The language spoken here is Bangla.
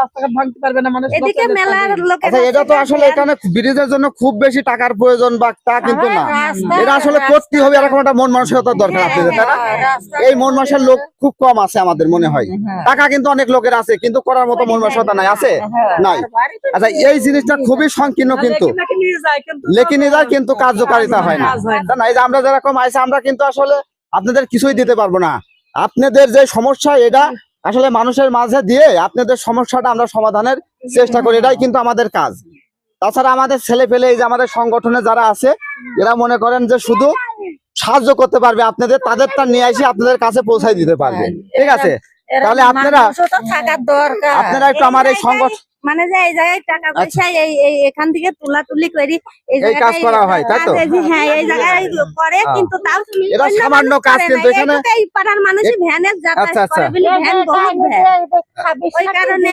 রাস্তাঘাট ভাঙতে পারবে না মানুষ। এদিকে মেলার লোকের আচ্ছা, এটা তো আসলে এখানে ব্রিজের জন্য খুব বেশি টাকার প্রয়োজন বা তা কিন্তু না, এটা আসলে করতে হবে এরকম একটা মন মানসিকতার দরকার আপনাদের, তাই না? এই মন মানসিকতার লোক খুব কম আছে আমাদের মনে হয়। টাকা কিন্তু অনেক লোকের আছে, কিন্তু করার মতো মন মানসিকতা নাই, আছে নাই? আচ্ছা, এই জিনিসটা খুবই সংকীর্ণ, কিন্তু লেখি নিয়ে যায় কিন্তু কার্যকারিতা হয় না, তাই না? এই যে আমরা যেরকম আইসি, আমরা কিন্তু আসলে আপনাদের কিছুই দিতে পারবো না। আপনাদের যে সমস্যা, এটা আসলে মানুষের মাঝে দিয়ে আপনাদের সমস্যাটা আমরা সমাধানের চেষ্টা করি, এটাই কিন্তু আমাদের কাজ। তাছাড়া আমাদের ছেলে পেলে, এই যে আমাদের সংগঠনে যারা আছে, এরা মনে করেন যে শুধু সাহায্য করতে পারবে আপনাদের, তাদেরটা নিয়ে এসে আপনাদের কাছে পৌঁছায় দিতে পারবে, ঠিক আছে? তাহলে আপনারা থাকার দরকার। আপনারা একটু আমার এই সংগঠন মানে যে এই জায়গায় টাকা পয়সা এখান থেকে তুলাতুলি করি, এই কাজ করা হয়, তাই তো? হ্যাঁ, এই জায়গায় করে, কিন্তু তাও এটা অন্য সামান্য মানুষ কাজ, করে কিন্তু না। এখানে এইটুকু এই পাড়ার মানুষই ভ্যানের যাতায়াত আচ্ছা, আচ্ছা। করে বলে ভ্যান বহুত ভ্যান, ওই কারণে